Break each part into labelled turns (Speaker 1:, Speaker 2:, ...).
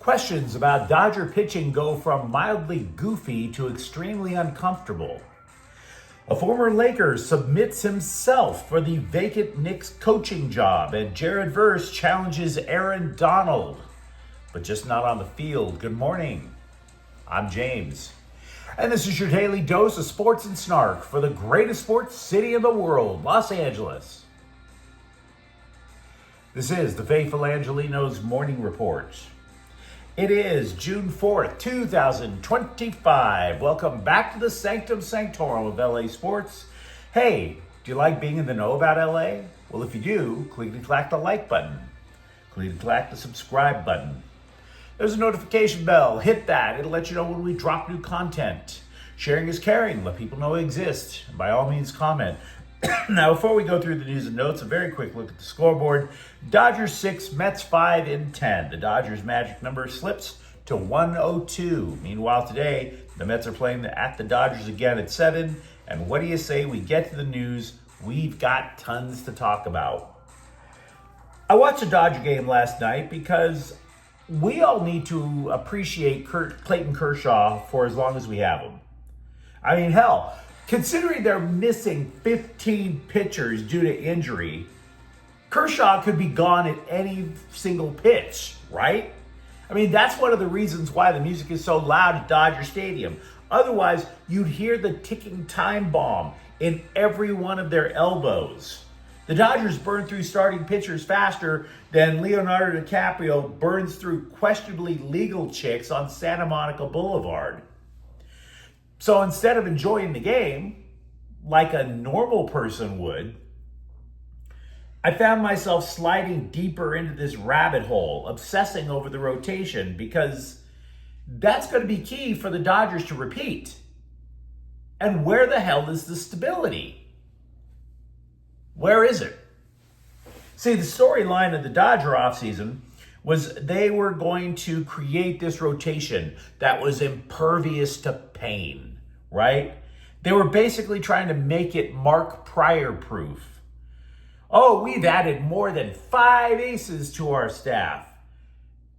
Speaker 1: Questions about Dodger pitching go from mildly goofy to extremely uncomfortable. A former Laker submits himself for the vacant Knicks coaching job, and Jared Verse challenges Aaron Donald, but just not on the field. Good morning. I'm James, and this is your daily dose of sports and snark for the greatest sports city in the world, Los Angeles. This is the Faithful Angelenos Morning Report. It is June 4th, 2025. Welcome back to the Sanctum Sanctorum of LA Sports. Hey, do you like being in the know about LA? Well, if you do, click and clack the like button. Click and clack the subscribe button. There's a notification bell. Hit that. It'll let you know when we drop new content. Sharing is caring. Let people know we exist. And by all means, comment. Now, before we go through the news and notes, a very quick look at the scoreboard. Dodgers 6, Mets 5 in 10. The Dodgers' magic number slips to 102. Meanwhile, today, the Mets are playing at the Dodgers again at 7. And what do you say we get to the news? We've got tons to talk about. I watched a Dodger game last night because we all need to appreciate Clayton Kershaw for as long as we have him. I mean, hell, considering they're missing 15 pitchers due to injury, Kershaw could be gone at any single pitch, right? I mean, that's one of the reasons why the music is so loud at Dodger Stadium. Otherwise, you'd hear the ticking time bomb in every one of their elbows. The Dodgers burn through starting pitchers faster than Leonardo DiCaprio burns through questionably legal chicks on Santa Monica Boulevard. So instead of enjoying the game like a normal person would, I found myself sliding deeper into this rabbit hole, obsessing over the rotation, because that's going to be key for the Dodgers to repeat. And where the hell is the stability? Where is it? See, the storyline of the Dodger offseason was they were going to create this rotation that was impervious to pain, right? They were basically trying to make it Mark Prior proof. Oh, we've added more than 5 aces to our staff.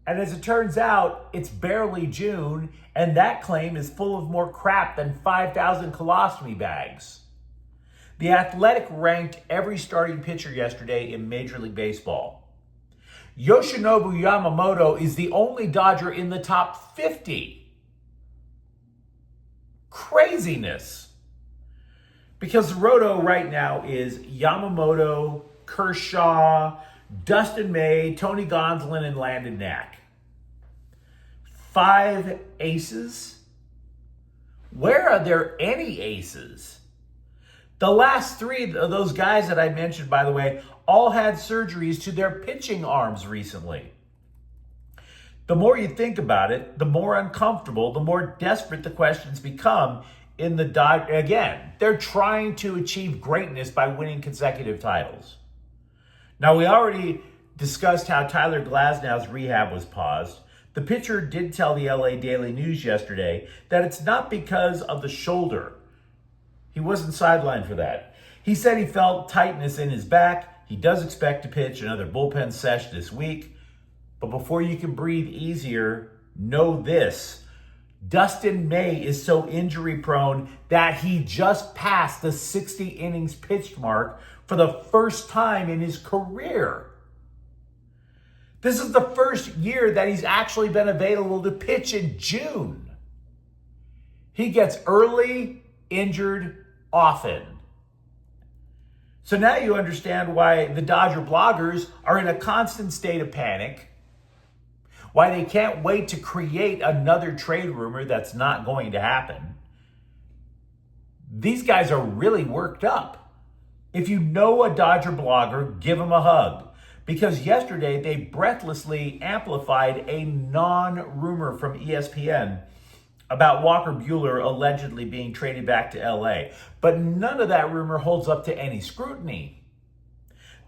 Speaker 1: And as it turns out, it's barely June, and that claim is full of more crap than 5,000 colostomy bags. The Athletic ranked every starting pitcher yesterday in Major League Baseball. Yoshinobu Yamamoto is the only Dodger in the top 50. Craziness. Because the roto right now is Yamamoto, Kershaw, Dustin May, Tony Gonsolin, and Landon Knack. 5 aces? Where are there any aces? The last 3 of those guys that I mentioned, by the way, all had surgeries to their pitching arms recently. The more you think about it, the more uncomfortable, the more desperate the questions become in the Dodgers. Again, they're trying to achieve greatness by winning consecutive titles. Now, we already discussed how Tyler Glasnow's rehab was paused. The pitcher did tell the LA Daily News yesterday that it's not because of the shoulder. He wasn't sidelined for that. He said he felt tightness in his back. He does expect to pitch another bullpen sesh this week. But before you can breathe easier, know this. Dustin May is so injury prone that he just passed the 60 innings pitched mark for the first time in his career. This is the first year that he's actually been available to pitch in June. He gets early, injured, often. So now you understand why the Dodger bloggers are in a constant state of panic, why they can't wait to create another trade rumor that's not going to happen. These guys are really worked up. If you know a Dodger blogger, give them a hug, because yesterday they breathlessly amplified a non-rumor from ESPN about Walker Buehler allegedly being traded back to LA. But none of that rumor holds up to any scrutiny.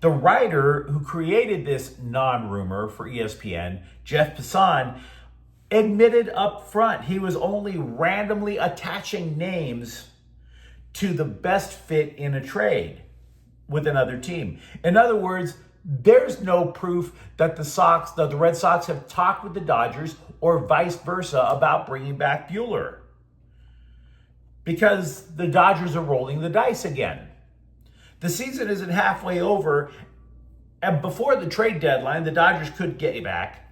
Speaker 1: The writer who created this non-rumor for ESPN, Jeff Passan, admitted up front he was only randomly attaching names to the best fit in a trade with another team. In other words, there's no proof that the Red Sox have talked with the Dodgers or vice versa about bringing back Buehler, because the Dodgers are rolling the dice again. The season isn't halfway over, and before the trade deadline, the Dodgers could get back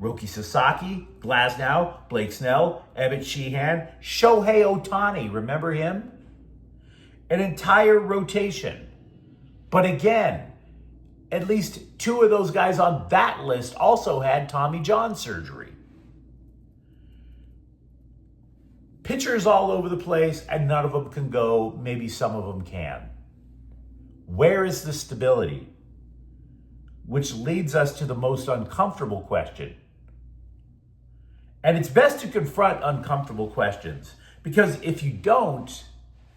Speaker 1: Roki Sasaki, Glasnow, Blake Snell, Evan Sheehan, Shohei Ohtani, remember him? An entire rotation. But again, at least two of those guys on that list also had Tommy John surgery. Pitchers all over the place, and none of them can go. Maybe some of them can. Where is the stability? Which leads us to the most uncomfortable question. And it's best to confront uncomfortable questions, because if you don't,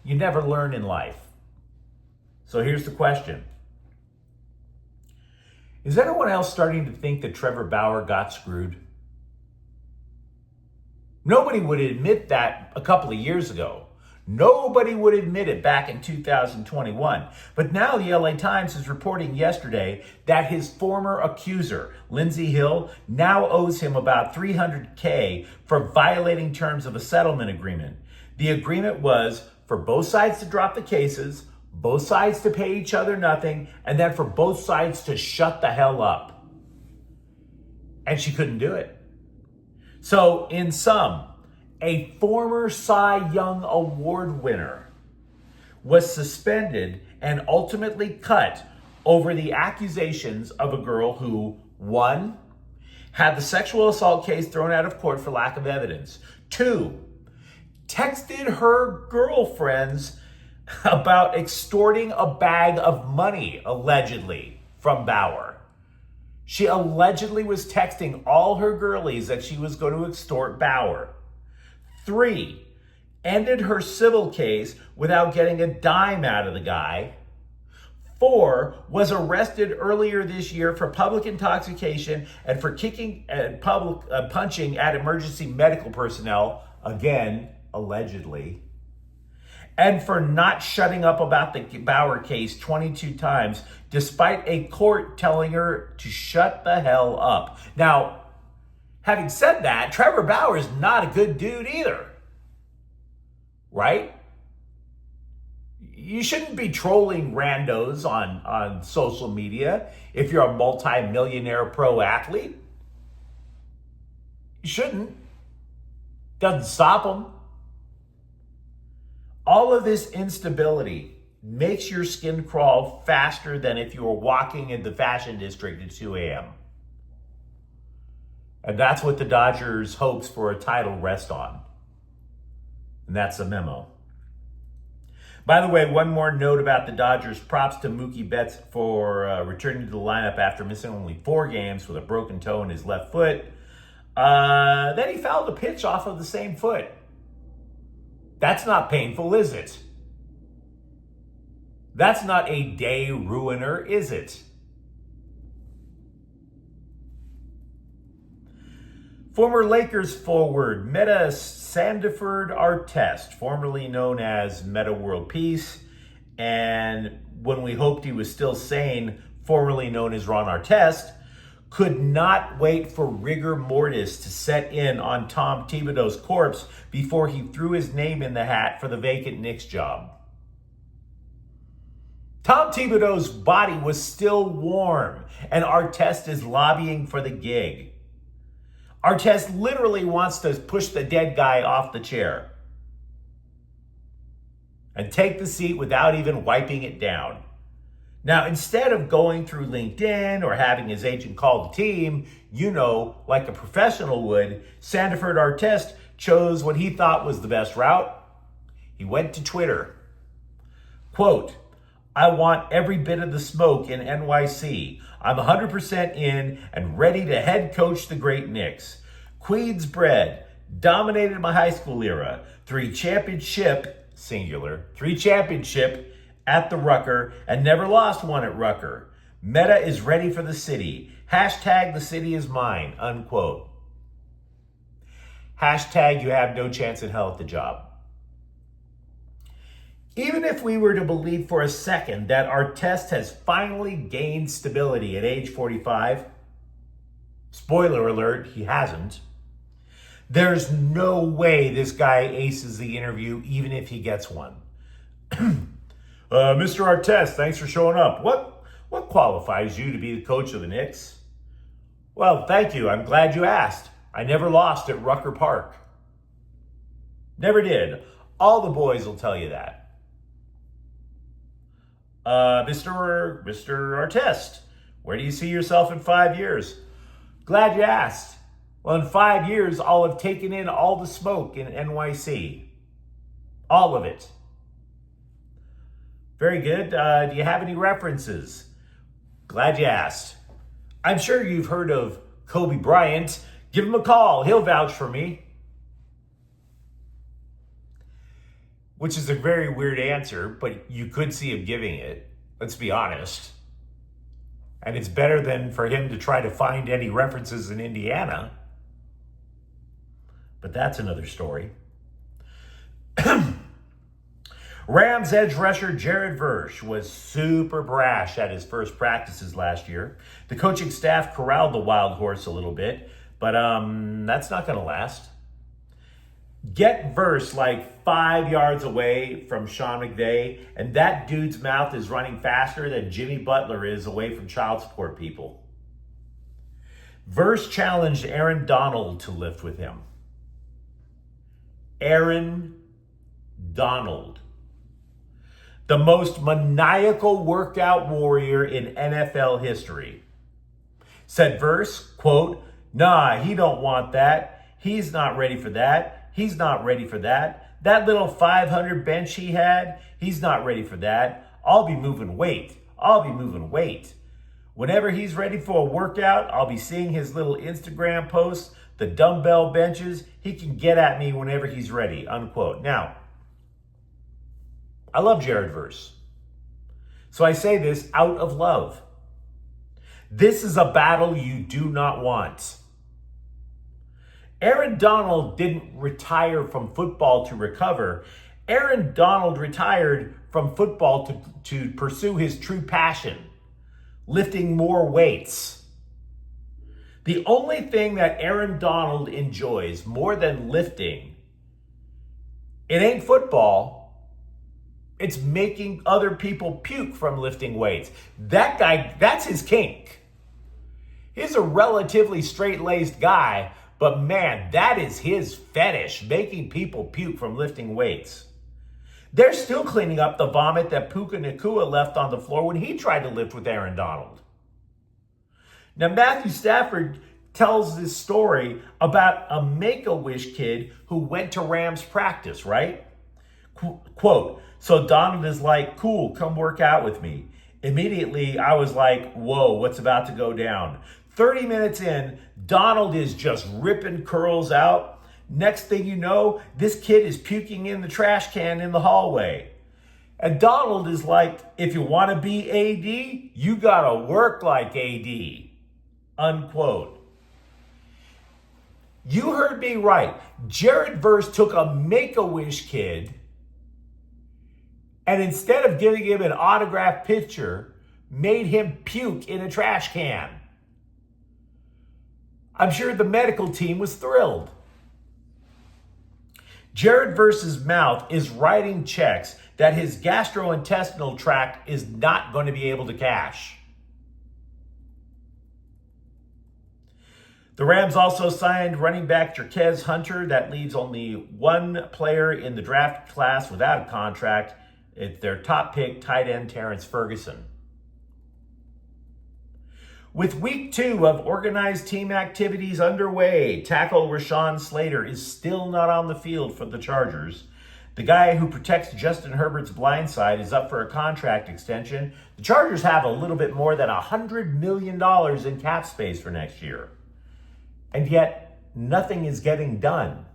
Speaker 1: you never learn in life. So here's the question. Is anyone else starting to think that Trevor Bauer got screwed? Nobody would admit that a couple of years ago. Nobody would admit it back in 2021. But now the LA Times is reporting yesterday that his former accuser, Lindsey Hill, now owes him about $300K for violating terms of a settlement agreement. The agreement was for both sides to drop the cases, both sides to pay each other nothing, and then for both sides to shut the hell up. And she couldn't do it. So in sum, a former Cy Young Award winner was suspended and ultimately cut over the accusations of a girl who, 1, had the sexual assault case thrown out of court for lack of evidence, 2, texted her girlfriends about extorting a bag of money, allegedly, from Bauer. She allegedly was texting all her girlies that she was going to extort Bauer. 3, ended her civil case without getting a dime out of the guy. 4, was arrested earlier this year for public intoxication and for kicking and punching at emergency medical personnel, again, allegedly. And for not shutting up about the Bauer case 22 times, despite a court telling her to shut the hell up. Now, having said that, Trevor Bauer is not a good dude either, right? You shouldn't be trolling randos on social media if you're a multi-millionaire pro athlete. You shouldn't. Doesn't stop them. All of this instability makes your skin crawl faster than if you were walking in the fashion district at 2 a.m. And that's what the Dodgers' hopes for a title rest on. And that's the memo. By the way, one more note about the Dodgers. Props to Mookie Betts for returning to the lineup after missing only 4 games with a broken toe in his left foot. Then he fouled a pitch off of the same foot. That's not painful, is it? That's not a day ruiner, is it? Former Lakers forward Meta Sandiford Artest, formerly known as Meta World Peace, and when we hoped he was still sane, formerly known as Ron Artest, could not wait for rigor mortis to set in on Tom Thibodeau's corpse before he threw his name in the hat for the vacant Knicks job. Tom Thibodeau's body was still warm, and Artest is lobbying for the gig. Artest literally wants to push the dead guy off the chair and take the seat without even wiping it down. Now, instead of going through LinkedIn or having his agent call the team, like a professional would, Sandiford Artest chose what he thought was the best route. He went to Twitter. Quote, "I want every bit of the smoke in NYC. I'm 100% in and ready to head coach the great Knicks. Queens bred, dominated my high school era, 3 championship, singular, 3 championship at the Rucker and never lost one at Rucker. Meta is ready for the city. Hashtag the city is mine," unquote. Hashtag you have no chance in hell at the job. Even if we were to believe for a second that Artest has finally gained stability at age 45, spoiler alert, he hasn't, there's no way this guy aces the interview even if he gets one. Mr. Artest, thanks for showing up. What qualifies you to be the coach of the Knicks? Well, thank you. I'm glad you asked. I never lost at Rucker Park. Never did. All the boys will tell you that. Mr. Artest, where do you see yourself in 5 years? Glad you asked. Well, in 5 years, I'll have taken in all the smoke in NYC. All of it. Very good. Do you have any references? Glad you asked. I'm sure you've heard of Kobe Bryant. Give him a call. He'll vouch for me. Which is a very weird answer, but you could see him giving it. Let's be honest. And it's better than for him to try to find any references in Indiana. But that's another story. Rams edge rusher Jared Verse was super brash at his first practices last year. The coaching staff corralled the wild horse a little bit, but that's not going to last. Get Verse like 5 yards away from Sean McVay, and that dude's mouth is running faster than Jimmy Butler is away from child support people. Verse challenged Aaron Donald to lift with him. Aaron Donald, the most maniacal workout warrior in NFL history, said Verse, quote, "Nah, he don't want that. He's not ready for that. He's not ready for that. That little 500 bench he had, he's not ready for that. I'll be moving weight. I'll be moving weight. Whenever he's ready for a workout, I'll be seeing his little Instagram posts, the dumbbell benches. He can get at me whenever he's ready," unquote. Now, I love Jared Verse. So I say this out of love. This is a battle you do not want. Aaron Donald didn't retire from football to recover. Aaron Donald retired from football to pursue his true passion, lifting more weights. The only thing that Aaron Donald enjoys more than lifting, it ain't football. It's making other people puke from lifting weights. That guy, that's his kink. He's a relatively straight-laced guy, but man, that is his fetish, making people puke from lifting weights. They're still cleaning up the vomit that Puka Nacua left on the floor when he tried to lift with Aaron Donald. Now, Matthew Stafford tells this story about a Make-A-Wish kid who went to Rams practice, right? Quote, "So Donald is like, 'Cool, come work out with me.' Immediately, I was like, 'Whoa, what's about to go down?' 30 minutes in, Donald is just ripping curls out. Next thing you know, this kid is puking in the trash can in the hallway. And Donald is like, 'If you want to be AD, you got to work like AD,' unquote." You heard me right. Jared Verse took a Make-A-Wish kid and instead of giving him an autographed picture, made him puke in a trash can. I'm sure the medical team was thrilled. Jared Verse's mouth is writing checks that his gastrointestinal tract is not going to be able to cash. The Rams also signed running back Jerquez Hunter. That leaves only one player in the draft class without a contract. It's their top pick, tight end Terrence Ferguson. With week 2 of organized team activities underway, tackle Rashawn Slater is still not on the field for the Chargers. The guy who protects Justin Herbert's blind side is up for a contract extension. The Chargers have a little bit more than $100 million in cap space for next year. And yet, nothing is getting done.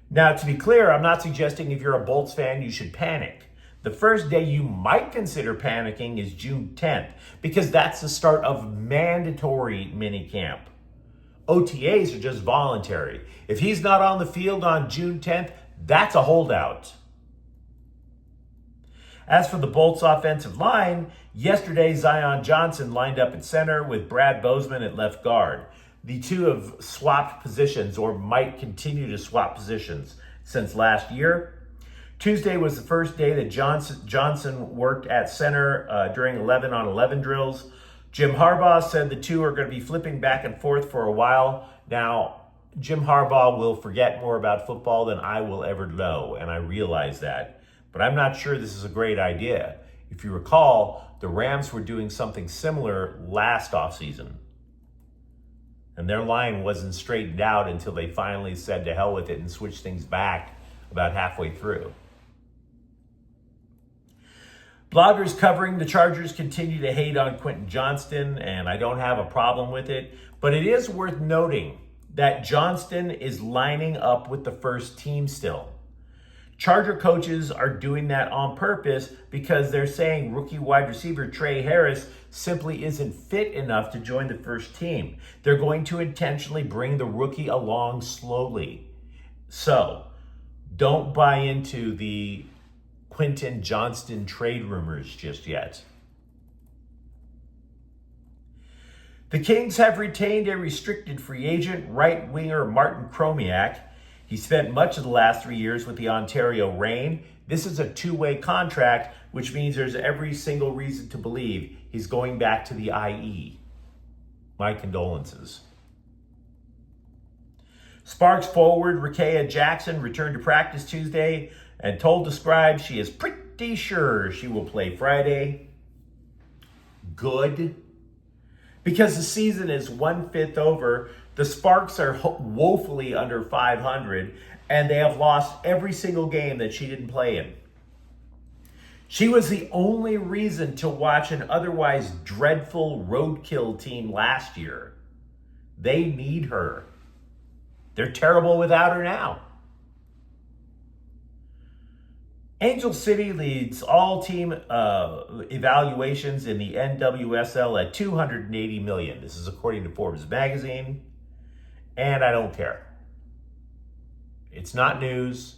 Speaker 1: Now, to be clear, I'm not suggesting if you're a Bolts fan, you should panic. The first day you might consider panicking is June 10th, because that's the start of mandatory minicamp. OTAs are just voluntary. If he's not on the field on June 10th, that's a holdout. As for the Bolts offensive line, yesterday Zion Johnson lined up at center with Brad Bozeman at left guard. The two have swapped positions or might continue to swap positions since last year. Tuesday was the first day that Johnson worked at center during 11-on-11 drills. Jim Harbaugh said the two are going to be flipping back and forth for a while. Now, Jim Harbaugh will forget more about football than I will ever know, and I realize that. But I'm not sure this is a great idea. If you recall, the Rams were doing something similar last offseason. And their line wasn't straightened out until they finally said to hell with it and switched things back about halfway through. Bloggers covering the Chargers continue to hate on Quentin Johnston, and I don't have a problem with it. But it is worth noting that Johnston is lining up with the first team still. Charger coaches are doing that on purpose because they're saying rookie wide receiver Trey Harris simply isn't fit enough to join the first team. They're going to intentionally bring the rookie along slowly. So, don't buy into the Quentin Johnston trade rumors just yet. The Kings have retained a restricted free agent, right winger Martin Chromiak. He spent much of the last 3 years with the Ontario Reign. This is a two-way contract, which means there's every single reason to believe he's going back to the IE. My condolences. Sparks forward Rickea Jackson returned to practice Tuesday and told the Scribe she is pretty sure she will play Friday. Good. Because the season is 1/5 over, the Sparks are woefully under 500, and they have lost every single game that she didn't play in. She was the only reason to watch an otherwise dreadful roadkill team last year. They need her. They're terrible without her now. Angel City leads all team evaluations in the NWSL at $280 million. This is according to Forbes magazine, and I don't care. It's not news.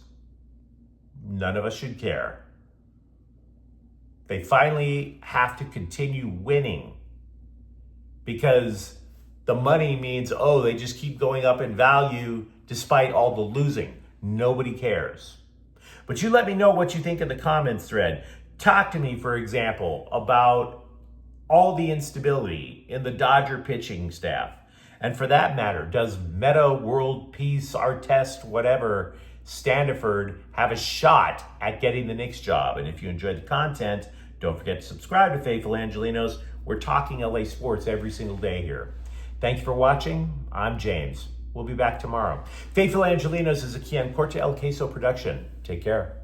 Speaker 1: None of us should care. They finally have to continue winning because the money means, they just keep going up in value despite all the losing. Nobody cares. But you let me know what you think in the comments thread. Talk to me, for example, about all the instability in the Dodger pitching staff. And for that matter, does Meta, World Peace, Artest, whatever, Standiford have a shot at getting the Knicks job? And if you enjoyed the content, don't forget to subscribe to Faithful Angelenos. We're talking LA sports every single day here. Thanks for watching. I'm James. We'll be back tomorrow. Faithful Angelenos is a Kian Corte El Queso production. Take care.